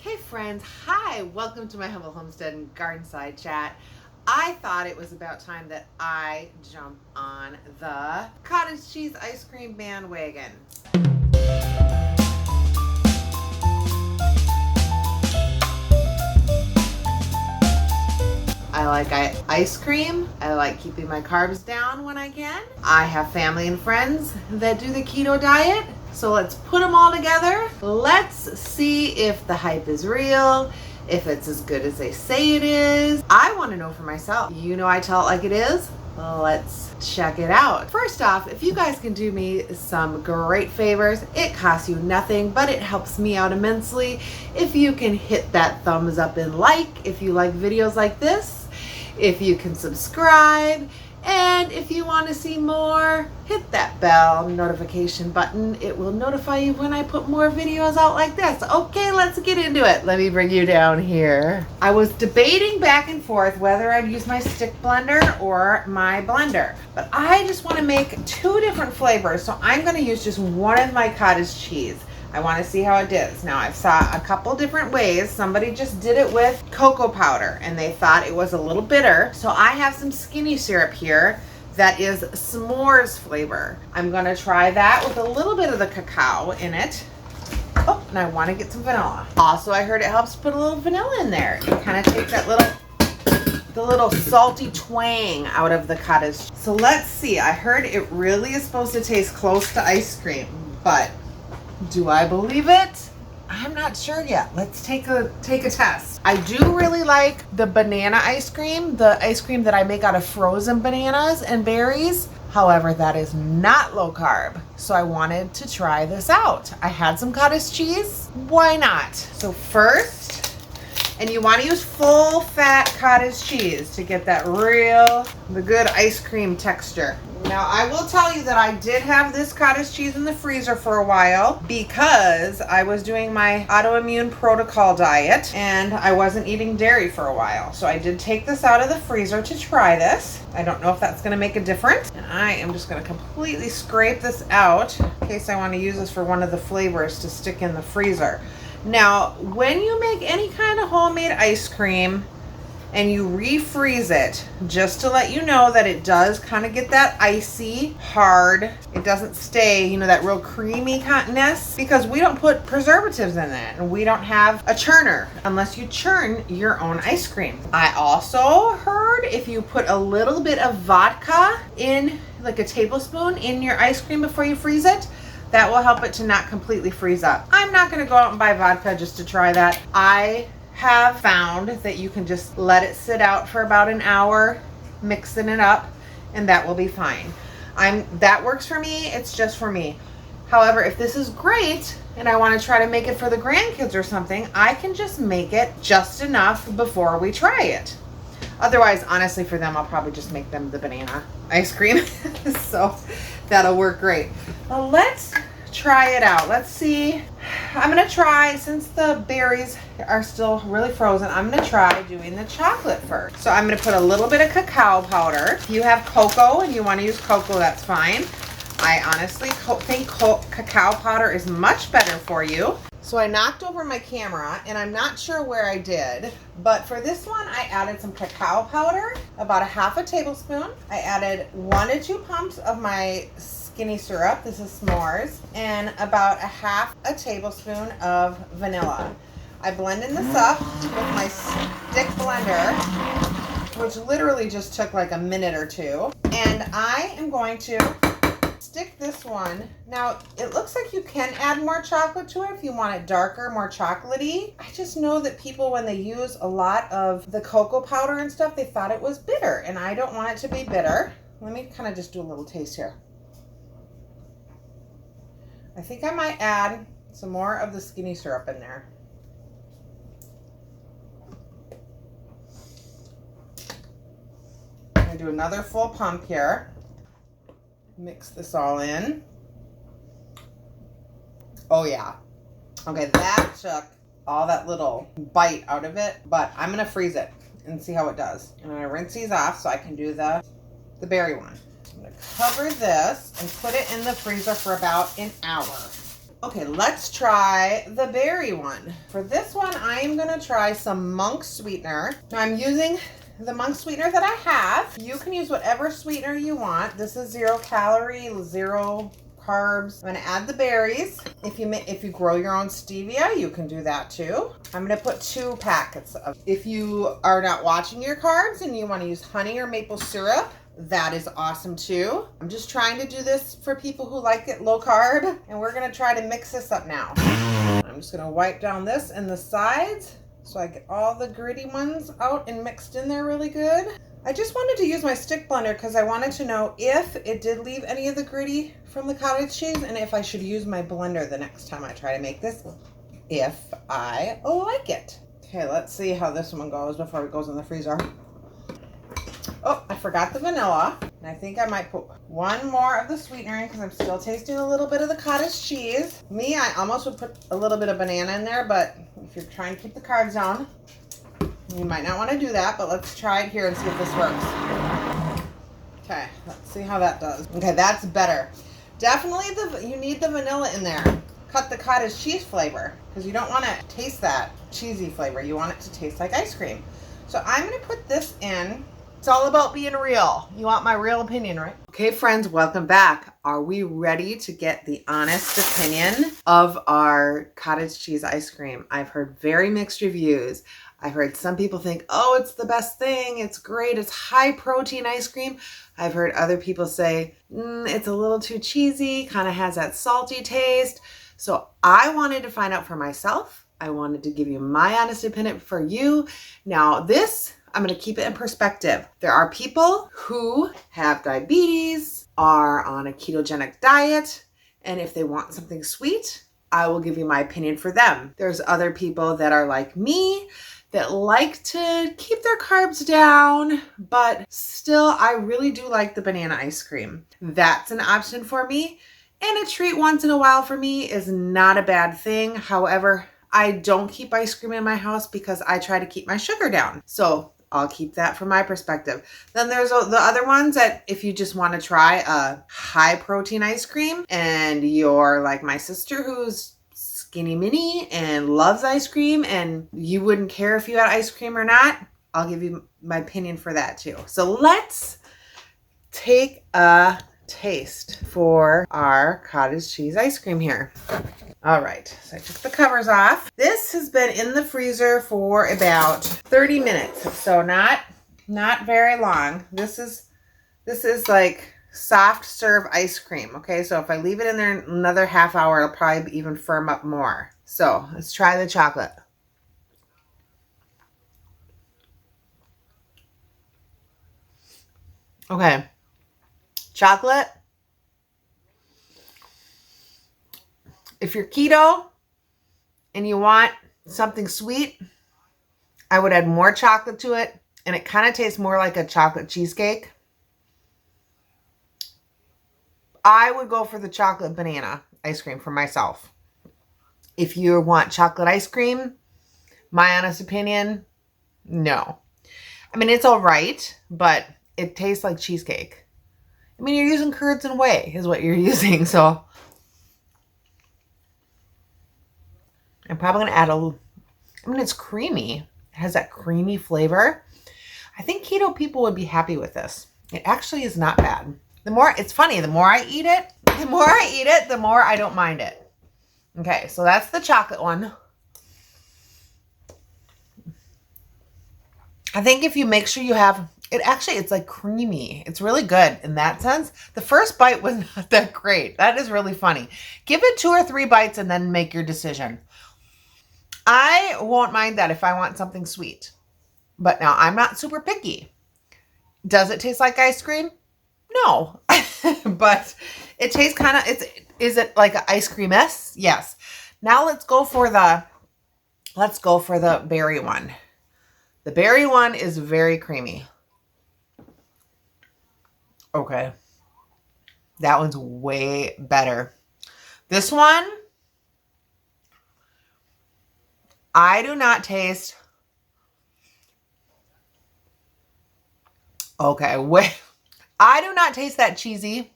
Okay friends, hi, welcome to my humble homestead and garden side chat. I thought it was about time that I jump on the cottage cheese ice cream bandwagon. I like ice cream. I like keeping my carbs down when I can. I have family and friends that do the keto diet. So let's put them all together. Let's see if the hype is real, if it's as good as they say it is. I want to know for myself. You know I tell it like it is. Let's check it out. First off, if you guys can do me some great favors, it costs you nothing, but it helps me out immensely. If you can hit that thumbs up and like, if you like videos like this, if you can subscribe, and if you want to see more, hit that bell notification button. It will notify you when I put more videos out like this. Okay, let's get into it. Let me bring you down here. I was debating back and forth whether I'd use my stick blender or my blender, but I just want to make two different flavors, so I'm going to use just one of my cottage cheese. I want to see how it does. Now I've saw a couple different ways. Somebody just did it with cocoa powder and they thought it was a little bitter. So I have some skinny syrup here that is s'mores flavor. I'm going to try that with a little bit of the cacao in it. Oh, and I want to get some vanilla. Also, I heard it helps put a little vanilla in there. It kind of takes that little salty twang out of the cottage. So let's see. I heard it really is supposed to taste close to ice cream, but do I believe it? I'm not sure yet. Let's take a test. I do really like the banana ice cream, the ice cream that I make out of frozen bananas and berries. However, that is not low carb. So I wanted to try this out. I had some cottage cheese. Why not? So first, and you want to use full fat cottage cheese to get that the good ice cream texture. Now, I will tell you that I did have this cottage cheese in the freezer for a while because I was doing my autoimmune protocol diet and I wasn't eating dairy for a while. So I did take this out of the freezer to try this. I don't know if that's going to make a difference. And I am just going to completely scrape this out in case I want to use this for one of the flavors to stick in the freezer. Now, when you make any kind of homemade ice cream, and you refreeze it, just to let you know that it does kind of get that icy hard. It doesn't stay, that real creamy cottoness, because we don't put preservatives in it and we don't have a churner unless you churn your own ice cream. I also heard if you put a little bit of vodka in, like a tablespoon, in your ice cream before you freeze it, that will help it to not completely freeze up. I'm not going to go out and buy vodka just to try that. I have found that you can just let it sit out for about an hour, mixing it up, and that will be fine. That works for me. It's just for me. However, if this is great and I want to try to make it for the grandkids or something, I can just make it just enough before we try it. Otherwise, honestly, for them, I'll probably just make them the banana ice cream. So that'll work great. Well, let's try it out. Let's see. I'm going to try, since the berries are still really frozen, I'm going to try doing the chocolate first. So I'm going to put a little bit of cacao powder. If you have cocoa and you want to use cocoa, that's fine. I honestly think cacao powder is much better for you. So I knocked over my camera and I'm not sure where I did, but for this one I added some cacao powder, about a half a tablespoon. I added 1 to 2 pumps of my skinny syrup, this is s'mores, and about a half a tablespoon of vanilla. I blended this up with my stick blender, which literally just took like a minute or two. And I am going to stick this one. Now, it looks like you can add more chocolate to it if you want it darker, more chocolatey. I just know that people, when they use a lot of the cocoa powder and stuff, they thought it was bitter, and I don't want it to be bitter. Let me kind of just do a little taste here. I think I might add some more of the skinny syrup in there. I'm going to do another full pump here. Mix this all in. Oh yeah. Okay, that took all that little bite out of it, but I'm going to freeze it and see how it does. I'm going to rinse these off so I can do the berry one. I'm going to cover this and put it in the freezer for about an hour. Okay, let's try the berry one. For this one, I am gonna try some monk sweetener. Now I'm using the monk sweetener that I have. You can use whatever sweetener you want. This is 0 calorie, 0 carbs. I'm gonna add the berries. If you grow your own stevia, you can do that too. I'm gonna put 2 packets of. If you are not watching your carbs and you wanna use honey or maple syrup, that is awesome too. I'm just trying to do this for people who like it low carb, and we're gonna try to mix this up now. I'm just gonna wipe down this and the sides so I get all the gritty ones out and mixed in there really good. I just wanted to use my stick blender because I wanted to know if it did leave any of the gritty from the cottage cheese and if I should use my blender the next time I try to make this, if I like it. Okay, let's see how this one goes before it goes in the freezer. Oh, I forgot the vanilla. And I think I might put 1 more of the sweetener in because I'm still tasting a little bit of the cottage cheese. Me, I almost would put a little bit of banana in there, but if you're trying to keep the carbs down, you might not want to do that, but let's try it here and see if this works. Okay, let's see how that does. Okay, that's better. Definitely you need the vanilla in there. Cut the cottage cheese flavor because you don't want to taste that cheesy flavor. You want it to taste like ice cream. So I'm going to put this in. It's all about being real. You want my real opinion, right? Okay, friends, welcome back. Are we ready to get the honest opinion of our cottage cheese ice cream? I've heard very mixed reviews. I've heard some people think, oh, it's the best thing. It's great. It's high protein ice cream. I've heard other people say, it's a little too cheesy, kind of has that salty taste. So I wanted to find out for myself. I wanted to give you my honest opinion for you. Now this, I'm going to keep it in perspective. There are people who have diabetes, are on a ketogenic diet, and if they want something sweet, I will give you my opinion for them. There's other people that are like me that like to keep their carbs down, but still, I really do like the banana ice cream. That's an option for me, and a treat once in a while for me is not a bad thing. However, I don't keep ice cream in my house because I try to keep my sugar down. So I'll keep that from my perspective. Then there's the other ones that if you just want to try a high protein ice cream and you're like my sister who's skinny mini and loves ice cream and you wouldn't care if you had ice cream or not, I'll give you my opinion for that too. So let's take a taste for our cottage cheese ice cream here. All right, so I took the covers off. This has been in the freezer for about 30 minutes, so not very long. This is like soft serve ice cream, okay? So if I leave it in there another half hour, it'll probably even firm up more. So let's try the chocolate. Okay, chocolate. If you're keto and you want something sweet, I would add more chocolate to it, and it kind of tastes more like a chocolate cheesecake. I would go for the chocolate banana ice cream for myself. If you want chocolate ice cream, my honest opinion, no. I mean, it's all right, but it tastes like cheesecake. I mean, you're using curds and whey is what you're using, so I'm probably going to add it's creamy. It has that creamy flavor. I think keto people would be happy with this. It actually is not bad. It's funny, the more I eat it, the more I don't mind it. Okay, so that's the chocolate one. I think if you make sure you have, it's like creamy. It's really good in that sense. The first bite was not that great. That is really funny. Give it 2 or 3 bites and then make your decision. I won't mind that if I want something sweet. But now I'm not super picky. Does it taste like ice cream? No. But it tastes kind of, is it like an ice cream-esque? Yes. Now let's go for the berry one. The berry one is very creamy. Okay. That one's way better. This one, I do not taste. Okay, wait. I do not taste that cheesy.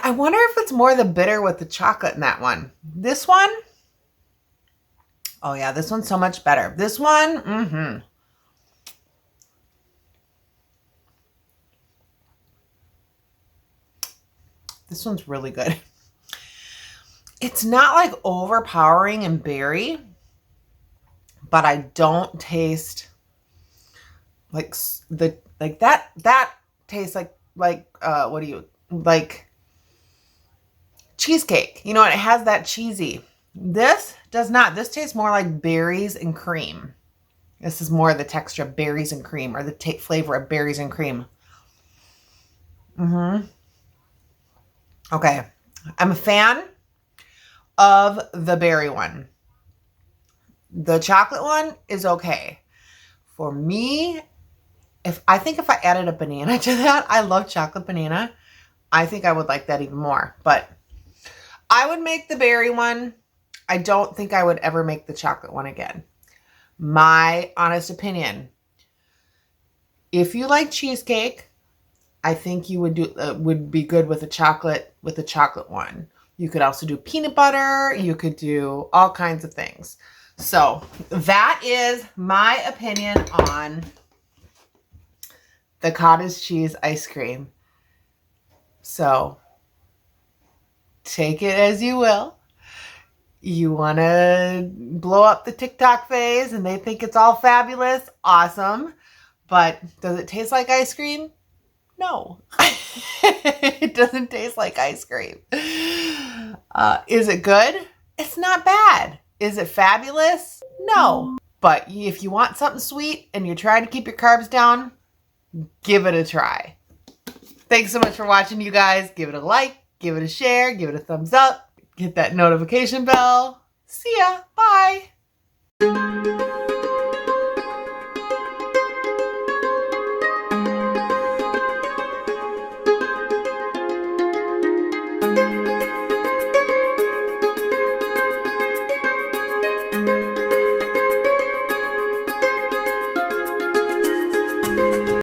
I wonder if it's more the bitter with the chocolate in that one. This one, oh yeah, this one's so much better. This one, this one's really good. It's not like overpowering and berry, but I don't taste like that tastes like what do you like cheesecake. You know, and it has that cheesy. This does not. This tastes more like berries and cream. This is more the texture of berries and cream, or the flavor of berries and cream. Okay. I'm a fan of the berry one. The chocolate one is okay. For me, if I added a banana to that, I love chocolate banana. I think I would like that even more. But I would make the berry one. I don't think I would ever make the chocolate one again. My honest opinion. If you like cheesecake, I think you would be good with a chocolate one. You could also do peanut butter. You could do all kinds of things. So that is my opinion on the cottage cheese ice cream. So take it as you will. You want to blow up the TikTok phase and they think it's all fabulous. Awesome. But does it taste like ice cream? No. It doesn't taste like ice cream. Is it good? It's not bad. Is it fabulous? No. But if you want something sweet and you're trying to keep your carbs down, give it a try. Thanks so much for watching, you guys. Give it a like, give it a share, give it a thumbs up, hit that notification bell. See ya. Bye.